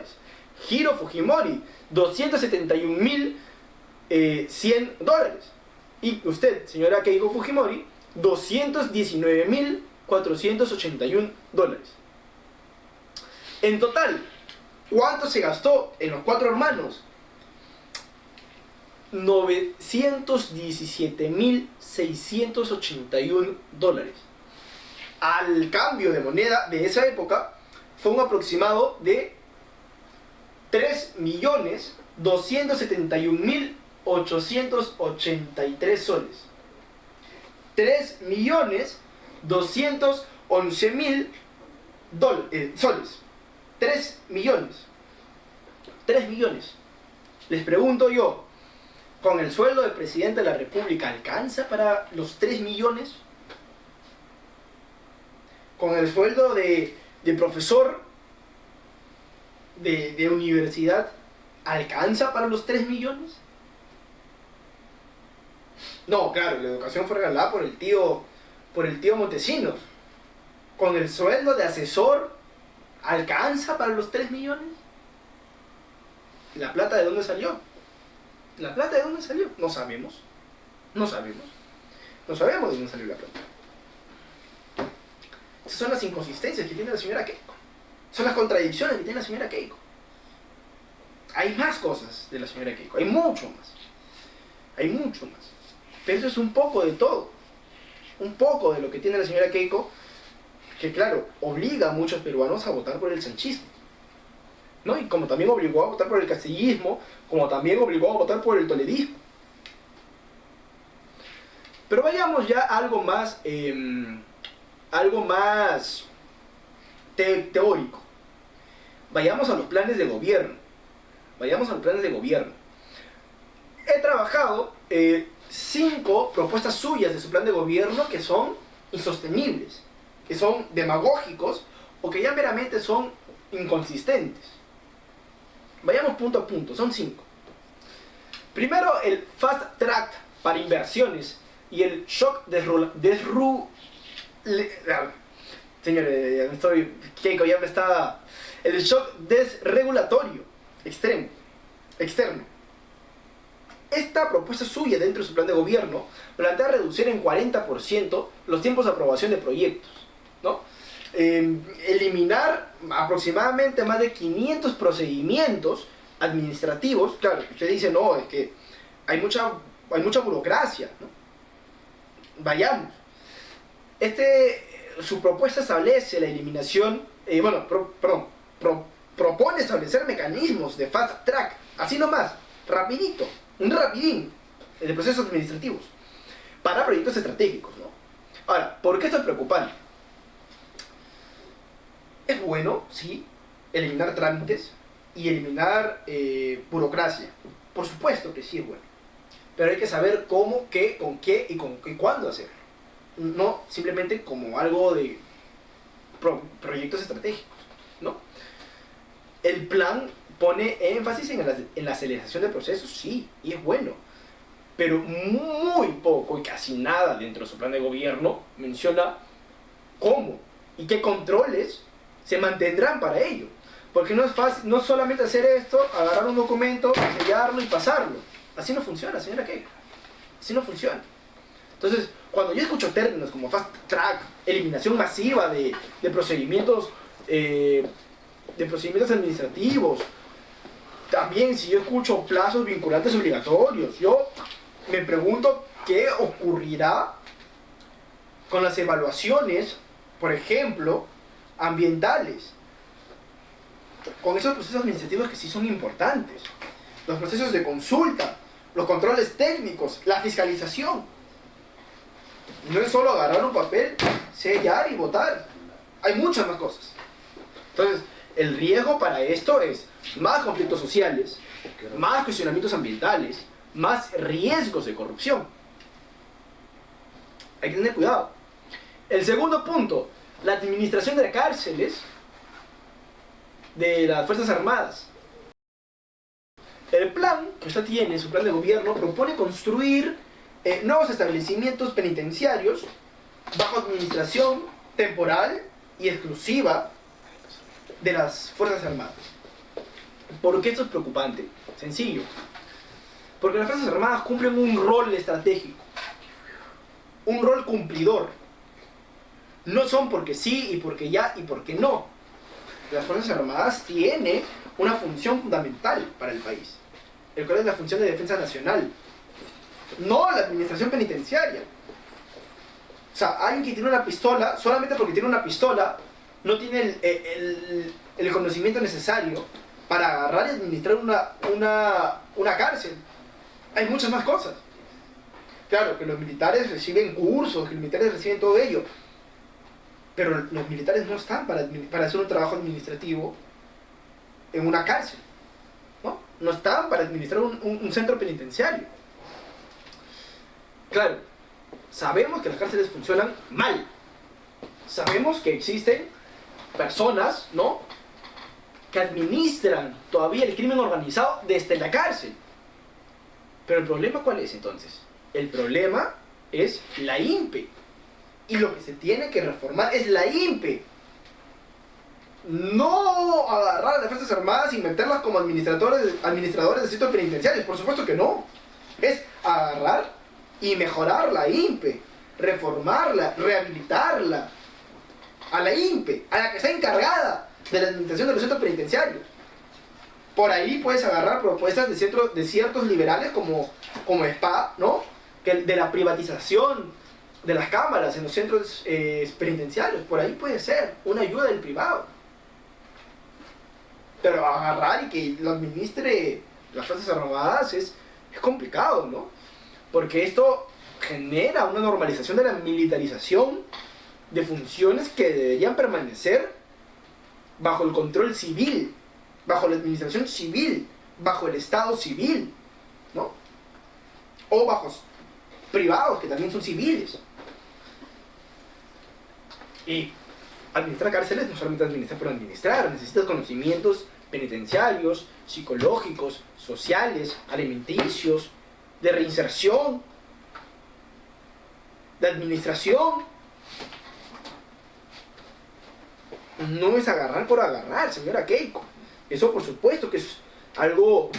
Hiro Fujimori, $271.100. Y usted, señora Keiko Fujimori, $219.481. En total, ¿cuánto se gastó en los 4 hermanos? $917.681. Al cambio de moneda de esa época fue un aproximado de 3.271.883 soles. 3.211.000 soles. 3 millones. 3 millones. Les pregunto yo, ¿con el sueldo del presidente de la República alcanza para los 3 millones? ¿Con el sueldo de profesor de universidad alcanza para los 3 millones? No, claro, la educación fue regalada por el tío Montesinos. ¿Con el sueldo de asesor alcanza para los 3 millones? ¿La plata de dónde salió? ¿La plata de dónde salió? No sabemos. No sabemos de dónde salió la plata. Esas son las inconsistencias que tiene la señora Keiko. Son las contradicciones que tiene la señora Keiko. Hay más cosas de la señora Keiko. Hay mucho más. Pero eso es un poco de todo. Un poco de lo que tiene la señora Keiko, que claro, obliga a muchos peruanos a votar por el sanchismo, ¿no? Y como también obligó a votar por el castillismo, como también obligó a votar por el toledismo. Pero vayamos ya a algo más teórico. Vayamos a los planes de gobierno. He trabajado 5 propuestas suyas de su plan de gobierno que son insostenibles, que son demagógicos o que ya meramente son inconsistentes. Vayamos punto a punto, son 5. Primero, el fast track para inversiones y el shock el shock desregulatorio externo. Esta propuesta suya dentro de su plan de gobierno plantea reducir en 40% los tiempos de aprobación de proyectos, ¿no? Eliminar aproximadamente más de 500 procedimientos administrativos. Claro, usted dice, no, es que hay mucha hay mucha burocracia, ¿no? Vayamos. Su propuesta establece la eliminación, propone establecer mecanismos de fast track, así nomás, rapidito, un rapidín, de procesos administrativos, para proyectos estratégicos, ¿no? Ahora, ¿por qué esto es preocupante? Es bueno, sí, eliminar trámites y eliminar burocracia. Por supuesto que sí es bueno. Pero hay que saber cómo, qué, con qué y cuándo hacerlo. No simplemente como algo de proyectos estratégicos, ¿no? El plan pone énfasis en la aceleración de procesos, sí, y es bueno. Pero muy poco y casi nada dentro de su plan de gobierno menciona cómo y qué controles se mantendrán para ello. Porque no es fácil, no solamente hacer esto, agarrar un documento, sellarlo y pasarlo. Así no funciona, señora Keiko. Así no funciona. Entonces, cuando yo escucho términos como fast track, eliminación masiva de procedimientos administrativos, también si yo escucho plazos vinculantes obligatorios, yo me pregunto qué ocurrirá con las evaluaciones, por ejemplo, ambientales, con esos procesos administrativos que sí son importantes, los procesos de consulta, los controles técnicos, la fiscalización. No es solo agarrar un papel, sellar y votar, hay muchas más cosas. Entonces, el riesgo para esto es más conflictos sociales, más cuestionamientos ambientales, más riesgos de corrupción. Hay que tener cuidado. El segundo punto, la administración de cárceles de las Fuerzas Armadas. El plan que usted tiene, su plan de gobierno, propone construir nuevos establecimientos penitenciarios bajo administración temporal y exclusiva de las Fuerzas Armadas. ¿Por qué esto es preocupante? Sencillo. Porque las Fuerzas Armadas cumplen un rol estratégico, un rol cumplidor. No son porque sí y porque ya y porque no. Las Fuerzas Armadas tienen una función fundamental para el país, el cual es la función de defensa nacional, no la administración penitenciaria. O sea, alguien que tiene una pistola, solamente porque tiene una pistola, no tiene el conocimiento necesario para agarrar y administrar una cárcel. Hay muchas más cosas. Claro, que los militares reciben cursos, que los militares reciben todo ello, pero los militares no están para hacer un trabajo administrativo en una cárcel, ¿no? No están para administrar un centro penitenciario. Claro, sabemos que las cárceles funcionan mal. Sabemos que existen personas, ¿no?, que administran todavía el crimen organizado desde la cárcel. Pero el problema, ¿cuál es entonces? El problema es la INPE. Y lo que se tiene que reformar es la INPE. No agarrar a las Fuerzas Armadas y meterlas como administradores de centros penitenciarios. Por supuesto que no. Es agarrar y mejorar la INPE. Reformarla, rehabilitarla. A la INPE, a la que está encargada de la administración de los centros penitenciarios. Por ahí puedes agarrar propuestas de ciertos liberales como SPA, ¿no?, que de la privatización de las cámaras en los centros penitenciarios. Por ahí puede ser una ayuda del privado. Pero agarrar y que lo administre las Fuerzas Armadas es complicado, ¿no? Porque esto genera una normalización de la militarización de funciones que deberían permanecer bajo el control civil, bajo la administración civil, bajo el Estado civil, ¿no? O bajo privados que también son civiles. Y administrar cárceles no solamente administrar por administrar, necesitas conocimientos penitenciarios, psicológicos, sociales, alimenticios, de reinserción, de administración. No es agarrar por agarrar, señora Keiko. Eso por supuesto que es algo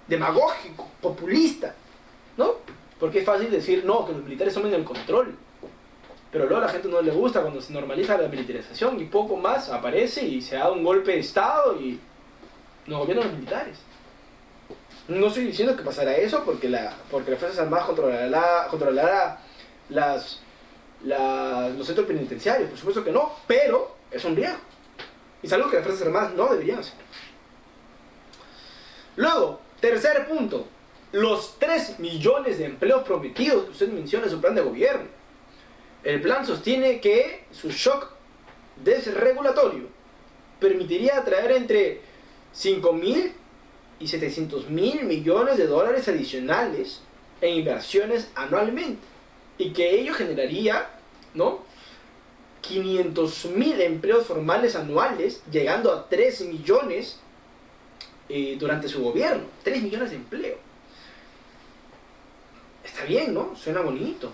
demagógico, populista, ¿no? Porque es fácil decir, no, que los militares tomen el control. Pero luego a la gente no le gusta cuando se normaliza la militarización y poco más aparece y se da un golpe de Estado y nos gobiernan los militares. No estoy diciendo que pasará eso porque las Fuerzas Armadas controlará los centros penitenciarios, por supuesto que no, pero es un riesgo. Y es algo que las Fuerzas Armadas no deberían hacer. Luego, tercer punto, los 3 millones de empleos prometidos que usted menciona en su plan de gobierno. El plan sostiene que su shock desregulatorio permitiría atraer entre 5.000 y 700.000 millones de dólares adicionales en inversiones anualmente, y que ello generaría, ¿no?, 500.000 empleos formales anuales, llegando a 3 millones durante su gobierno. 3 millones de empleo. Está bien, ¿no? Suena bonito.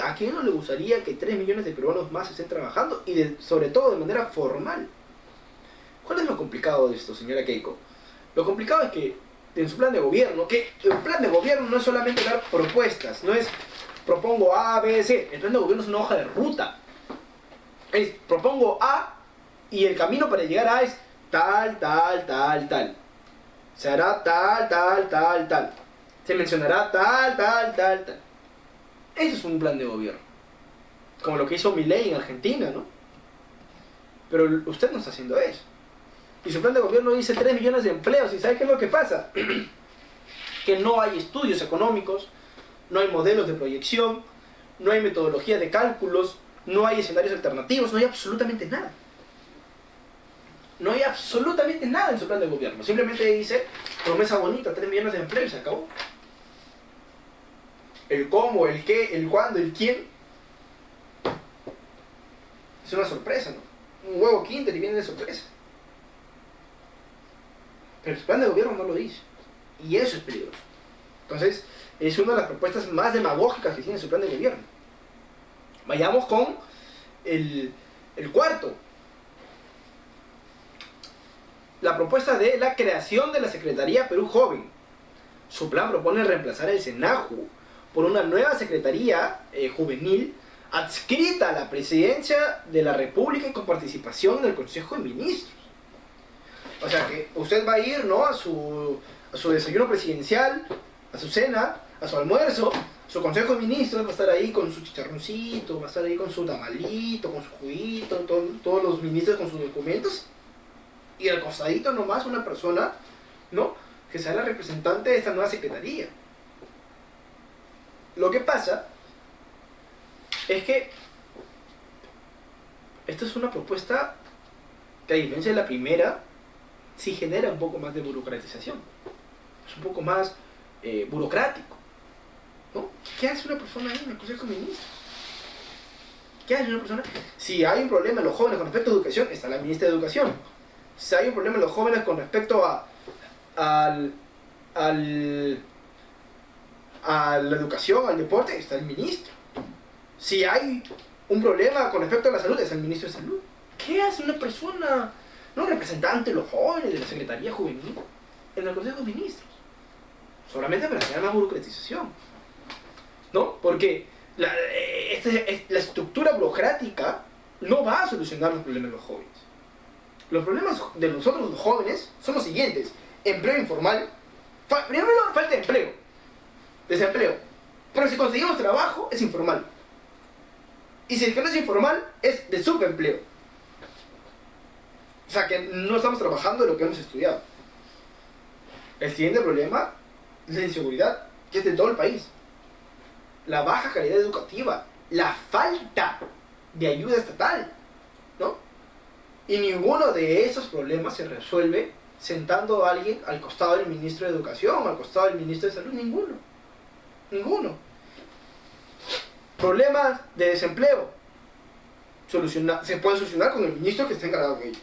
¿A quién no le gustaría que 3 millones de peruanos más estén trabajando y sobre todo de manera formal? ¿Cuál es lo complicado de esto, señora Keiko? Lo complicado es que en su plan de gobierno, que el plan de gobierno no es solamente dar propuestas, no es propongo A, B, C. El plan de gobierno es una hoja de ruta. Es propongo A y el camino para llegar a A es tal, tal, tal, tal. Se hará tal, tal, tal, tal. Se mencionará tal, tal, tal, tal. Ese es un plan de gobierno. Como lo que hizo Milei en Argentina, ¿no? Pero usted no está haciendo eso. Y su plan de gobierno dice 3 millones de empleos. ¿Y sabe qué es lo que pasa? Que no hay estudios económicos, no hay modelos de proyección, no hay metodología de cálculos, no hay escenarios alternativos, no hay absolutamente nada. No hay absolutamente nada en su plan de gobierno. Simplemente dice, promesa bonita, 3 millones de empleos y se acabó. El cómo, el qué, el cuándo, el quién. Es una sorpresa, ¿no? Un huevo Kinder y viene de sorpresa. Pero su plan de gobierno no lo dice. Y eso es peligroso. Entonces, es una de las propuestas más demagógicas que tiene su plan de gobierno. Vayamos con el cuarto. La propuesta de la creación de la Secretaría Perú Joven. Su plan propone reemplazar el SENAJU por una nueva Secretaría Juvenil adscrita a la Presidencia de la República y con participación en el Consejo de Ministros. O sea que usted va a ir, ¿no?, a su desayuno presidencial, a su cena, a su almuerzo, su Consejo de Ministros, va a estar ahí con su chicharroncito, va a estar ahí con su tamalito, con su juguito, todos los ministros con sus documentos, y al costadito nomás una persona, ¿no?, que sea la representante de esta nueva secretaría. Lo que pasa es que esta es una propuesta que, a diferencia de la primera, sí genera un poco más de burocratización. Es un poco más burocrático, ¿no? ¿Qué hace una persona ahí en el Consejo de Ministros? ¿Qué hace una persona? Si hay un problema en los jóvenes con respecto a educación, está la ministra de Educación. Si hay un problema en los jóvenes con respecto a la educación, al deporte, está el ministro. Si hay un problema con respecto a la salud, está el ministro de Salud. ¿Qué hace una persona, no, representante de los jóvenes, de la Secretaría Juvenil, en el Consejo de Ministros? Solamente para crear más burocratización, ¿no? Porque la estructura burocrática no va a solucionar los problemas de los jóvenes. Los problemas de nosotros los jóvenes son los siguientes: empleo informal, primero falta de empleo, desempleo, pero si conseguimos trabajo es informal, y si es que no es informal es de subempleo. O sea que no estamos trabajando en lo que hemos estudiado. El siguiente problema es la inseguridad, que es de todo el país, la baja calidad educativa, la falta de ayuda estatal, ¿no? Y ninguno de esos problemas se resuelve sentando a alguien al costado del ministro de Educación, al costado del ministro de Salud. Ninguno. Problemas de desempleo se pueden solucionar con el ministro que está encargado de ello.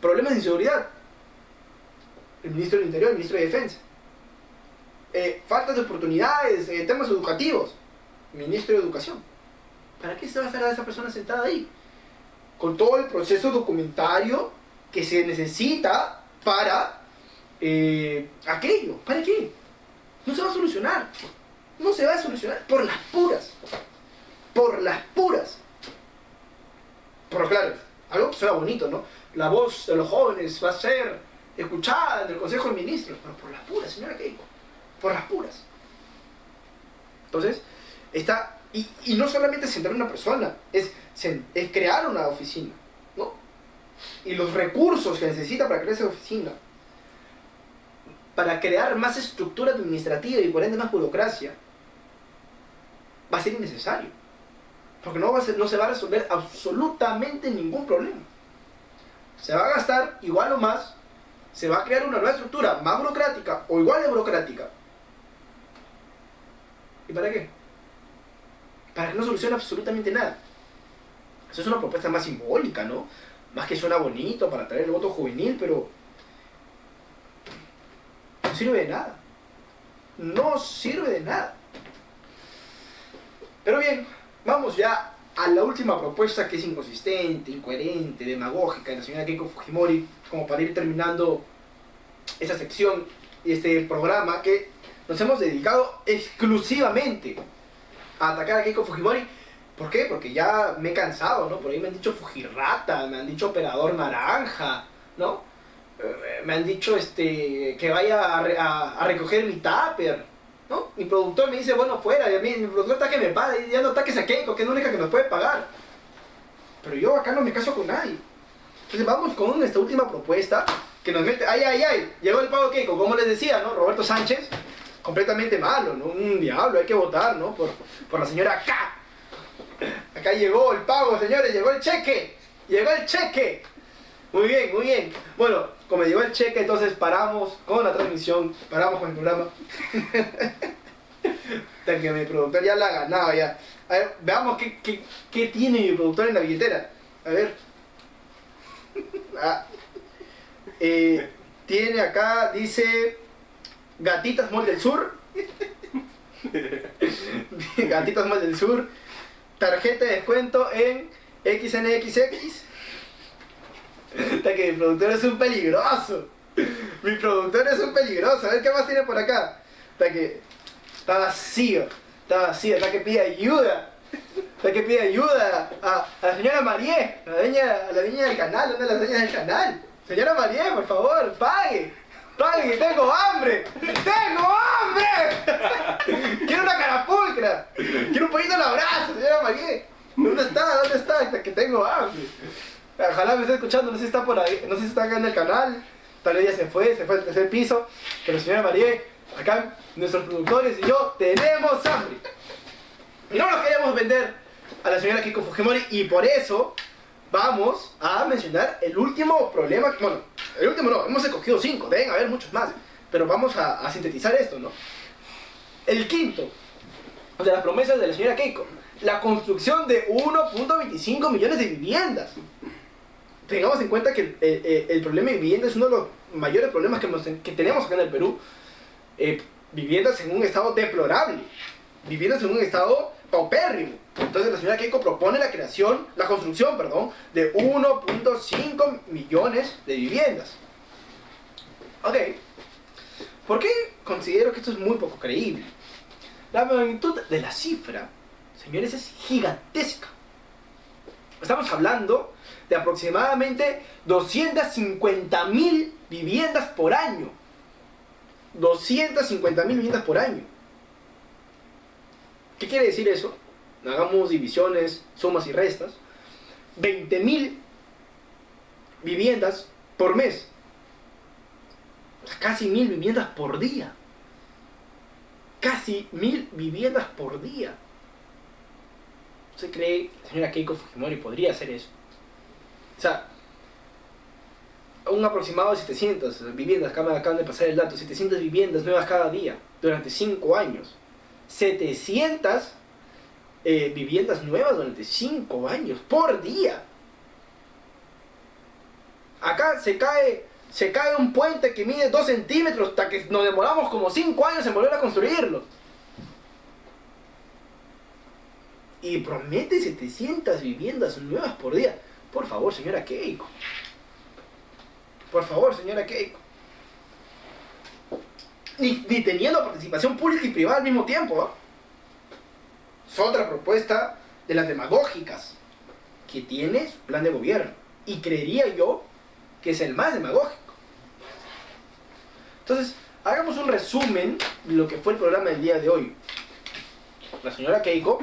Problemas de inseguridad, el ministro del Interior, el ministro de Defensa. Falta de oportunidades, temas educativos, ministro de Educación. ¿Para qué se va a estar a esa persona sentada ahí? Con todo el proceso documentario que se necesita para aquello. ¿Para qué? No se va a solucionar. No se va a solucionar por las puras. Por las puras. Pero claro, algo que suena bonito, ¿no? La voz de los jóvenes va a ser escuchada en el Consejo de Ministros, pero por las puras, señora Keiko, por las puras. Entonces, y no solamente centrar una persona, es crear una oficina, ¿no? Y los recursos que necesita para crear esa oficina, para crear más estructura administrativa y por ende más burocracia, va a ser innecesario. Porque no se va a resolver absolutamente ningún problema. Se va a gastar igual o más, se va a crear una nueva estructura más burocrática o igual de burocrática. ¿Y para qué? Para que no solucione absolutamente nada. Eso es una propuesta más simbólica, ¿no? Más que suena bonito para atraer el voto juvenil, pero no sirve de nada. No sirve de nada. Pero bien, vamos ya a la última propuesta, que es inconsistente, incoherente, demagógica de la señora Keiko Fujimori, como para ir terminando esta sección y este programa que nos hemos dedicado exclusivamente a atacar a Keiko Fujimori. ¿Por qué? Porque ya me he cansado, ¿no? Por ahí me han dicho Fujirrata, me han dicho operador naranja, ¿no? Me han dicho que vaya a recoger mi tupper, ¿no? Mi productor me dice, bueno, fuera, y a mí, mi productor está que me paga, y ya no ataques a Keiko, que es la única que nos puede pagar. Pero yo acá no me caso con nadie. Entonces vamos con esta última propuesta que nos mete, ay, llegó el pago Keiko, como les decía, ¿no? Roberto Sánchez, completamente malo, ¿no? Un diablo, hay que votar, ¿no? Por la señora K. Acá llegó el pago, señores, llegó el cheque. Llegó el cheque. Muy bien, muy bien. Bueno, como llegó el cheque, entonces paramos con la transmisión, paramos con el programa. Hasta que mi productor ya la ha ganado ya. A ver, veamos qué tiene mi productor en la billetera. A ver. Tiene acá, dice Gatitas Mall del Sur. Gatitas Mall del Sur. Tarjeta de descuento en XNXX. Hasta que mi productor es un peligroso. Mi productor es un peligroso. A ver qué más tiene por acá. Hasta que está vacío. Hasta que pide ayuda. Hasta que pide ayuda a la señora Marie, a la niña del canal. ¿Dónde es la niña del canal? Señora Marie, por favor, pague. Pague, que tengo hambre. ¡Tengo hambre! Quiero una carapulcra. Quiero un poquito en el abrazo, señora Marie. ¿Dónde está? Hasta que tengo hambre. Ojalá me esté escuchando, no sé si está por ahí, no sé si está acá en el canal, tal vez ya se fue al tercer piso, pero señora Marie, acá nuestros productores y yo tenemos hambre. Y no nos queremos vender a la señora Keiko Fujimori, y por eso vamos a mencionar el último problema, bueno, el último no, hemos escogido 5, deben haber muchos más, pero vamos a sintetizar esto, ¿no? El quinto de las promesas de la señora Keiko, la construcción de 1.25 millones de viviendas. Tengamos en cuenta que el problema de vivienda es uno de los mayores problemas que tenemos acá en el Perú. Viviendas en un estado deplorable, viviendas en un estado paupérrimo. Entonces la señora Keiko propone la construcción de 1.5 millones de viviendas. Ok, ¿por qué considero que esto es muy poco creíble? La magnitud de la cifra, señores, es gigantesca. Estamos hablando de aproximadamente 250.000 viviendas por año. 250.000 viviendas por año. ¿Qué quiere decir eso? Hagamos divisiones, sumas y restas. 20.000 viviendas por mes. O sea, casi 1.000 viviendas por día. Casi 1.000 viviendas por día. ¿Usted cree que la señora Keiko Fujimori podría hacer eso? O sea, un aproximado de 700 viviendas, acá me acaban de pasar el dato, 700 viviendas nuevas cada día, durante 5 años. 700 viviendas nuevas durante 5 años, por día. Acá se cae un puente que mide 2 centímetros hasta que nos demoramos como 5 años en volver a construirlo. Y promete 700 viviendas nuevas por día. Por favor, señora Keiko. Por favor, señora Keiko. Ni teniendo participación pública y privada al mismo tiempo, ¿eh? Es otra propuesta de las demagógicas que tiene su plan de gobierno. Y creería yo que es el más demagógico. Entonces, hagamos un resumen de lo que fue el programa del día de hoy. La señora Keiko,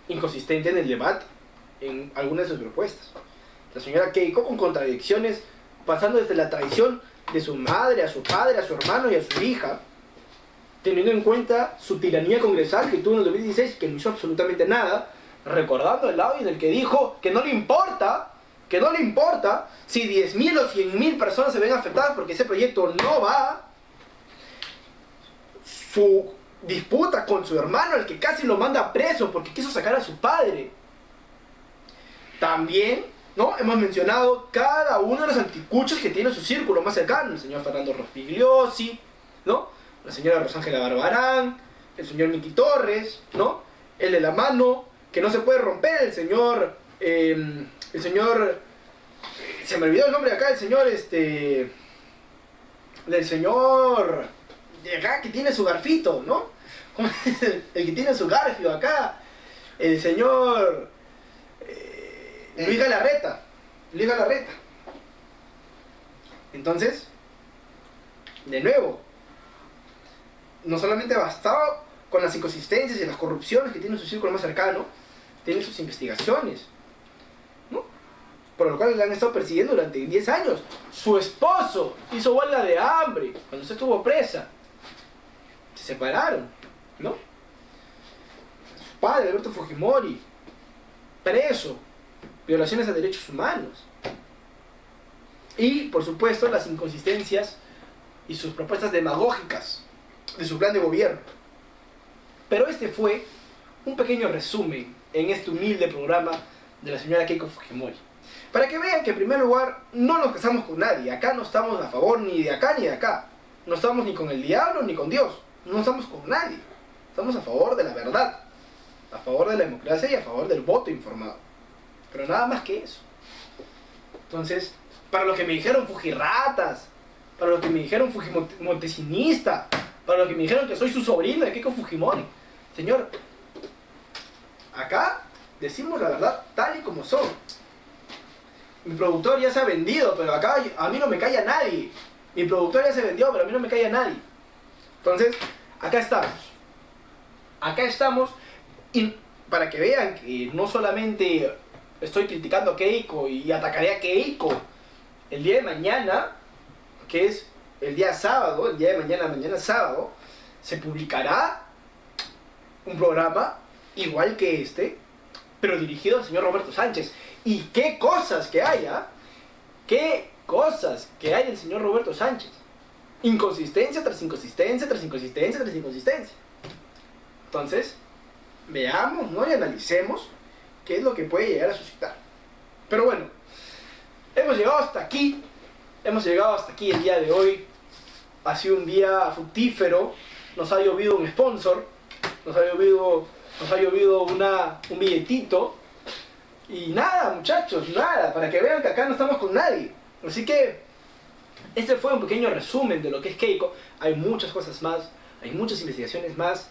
inconsistente en el debate, en algunas de sus propuestas. La señora Keiko con contradicciones, pasando desde la traición de su madre, a su padre, a su hermano y a su hija, teniendo en cuenta su tiranía congresal que tuvo en el 2016, que no hizo absolutamente nada, recordando el audio en el que dijo que no le importa si 10.000 o 100.000 personas se ven afectadas porque ese proyecto no va. Su disputa con su hermano, el que casi lo manda preso porque quiso sacar a su padre. También, ¿no?, hemos mencionado cada uno de los anticuchos que tiene su círculo más cercano: el señor Fernando Rospigliosi, ¿no?, la señora Rosángela Barbarán, el señor Miki Torres, ¿no?, el de la mano que no se puede romper, el señor se me olvidó el nombre de acá, el señor del señor de acá que tiene su garfito, ¿no? ¿Cómo es? El que tiene su garfio acá, el señor Luis Galarreta. Entonces, de nuevo, no solamente bastaba con las inconsistencias y las corrupciones que tiene su círculo más cercano, tiene sus investigaciones, ¿no?, por lo cual le han estado persiguiendo durante 10 años. Su esposo hizo huelga de hambre cuando usted estuvo presa. Se separaron, ¿no? Su padre, Alberto Fujimori, preso, violaciones a derechos humanos. Y, por supuesto, las inconsistencias y sus propuestas demagógicas de su plan de gobierno. Pero este fue un pequeño resumen en este humilde programa de la señora Keiko Fujimori. Para que vean que, en primer lugar, no nos casamos con nadie. Acá no estamos a favor ni de acá ni de acá. No estamos ni con el diablo ni con Dios. No estamos con nadie. Estamos a favor de la verdad, a favor de la democracia y a favor del voto informado. Pero nada más que eso. Entonces, para los que me dijeron fujirratas, para los que me dijeron fujimontesinistas, para los que me dijeron que soy su sobrino de Keiko Fujimori, señor, acá decimos la verdad tal y como son. Mi productor ya se ha vendido, pero acá a mí no me calla nadie. Mi productor ya se vendió, pero a mí no me calla nadie. Entonces, acá estamos, y para que vean que no solamente estoy criticando a Keiko y atacaré a Keiko, el día de mañana, que es el día sábado, el día de mañana sábado, se publicará un programa igual que este, pero dirigido al señor Roberto Sánchez. Y qué cosas que hay, ¿ah? Qué cosas que hay el señor Roberto Sánchez. Inconsistencia tras inconsistencia, tras inconsistencia, tras inconsistencia. Entonces, veamos, ¿no?, y analicemos qué es lo que puede llegar a suscitar. Pero bueno, hemos llegado hasta aquí el día de hoy. Ha sido un día fructífero. Nos ha llovido un sponsor, nos ha llovido un billetito. Y nada, muchachos, nada, para que vean que acá no estamos con nadie. Así que este fue un pequeño resumen de lo que es Keiko. Hay muchas cosas más, hay muchas investigaciones más,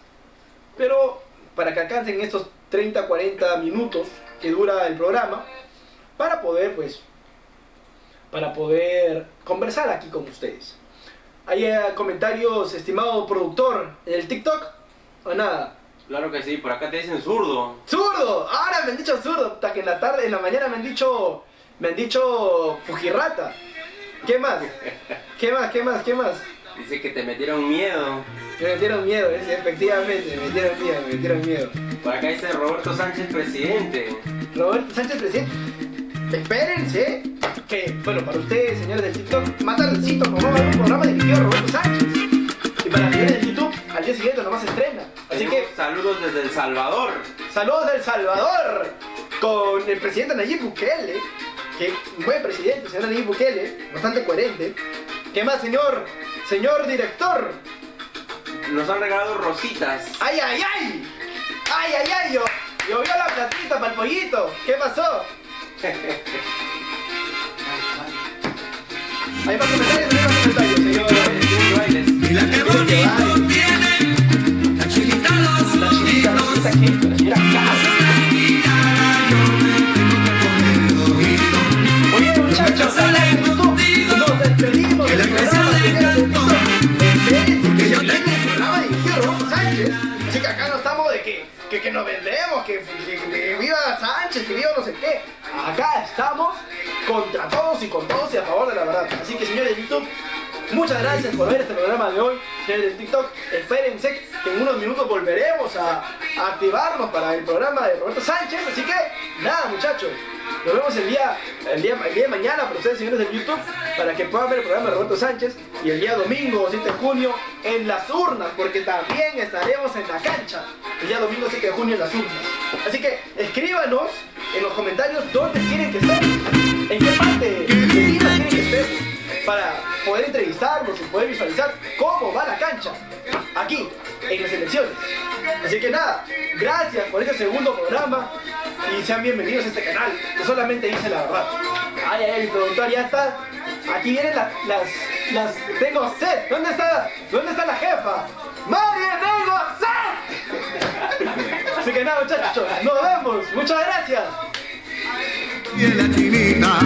pero para que alcancen estos 30-40 minutos que dura el programa, para poder conversar aquí con ustedes. ¿Hay comentarios, estimado productor, en el TikTok o nada? Claro que sí, por acá te dicen zurdo. ¡Zurdo! Ahora me han dicho zurdo, hasta que en la mañana me han dicho fujirrata. ¿Qué más? ¿Qué más? Dice que te metieron miedo. Me metieron miedo, efectivamente, me metieron miedo. Por acá dice Roberto Sánchez presidente. Roberto Sánchez presidente. Espérense, que, bueno, para ustedes, señores del TikTok, más tardecito vamos a ver un programa dirigido a Roberto Sánchez. Y para los señores de YouTube, al día siguiente nomás se estrena. Así que, saludos desde El Salvador. Saludos del Salvador, con el presidente Nayib Bukele, que un buen presidente, señor Nayib Bukele, bastante coherente. ¿Qué más, señor director? Nos han regalado rositas. ¡Ay! Llovió la platita para el pollito. ¿Qué pasó? Hay más comentarios, señor. Mira qué bonito tiene la chiquita los ojitos. La chiquita Muy bien, muchachos, nos despedimos del programa. contra todos y con todos y a favor de la verdad. Así que, señores de YouTube, muchas gracias por ver este programa de hoy. Señores de TikTok, espérense que en unos minutos volveremos a activarnos para el programa de Roberto Sánchez. Así que, nada, muchachos, nos vemos el día de mañana para ustedes, señores de YouTube, para que puedan ver el programa de Roberto Sánchez. Y el día domingo, 7 de junio, en las urnas, porque también estaremos en la cancha. El día domingo, 7 de junio, en las urnas. Así que escríbanos en los comentarios dónde quieren que estemos, en qué parte de Lima quieren que estemos, para poder entrevistarnos y poder visualizar cómo va la cancha aquí en las elecciones. Así que nada, gracias por este segundo programa y sean bienvenidos a este canal que solamente dice la verdad. Ay, ay, mi productor ya está. Aquí vienen las tengo sed. ¿Dónde está la jefa? ¡María, tengo sed! Así que nada, muchachos, nos vemos. Muchas gracias. Y en la chinita.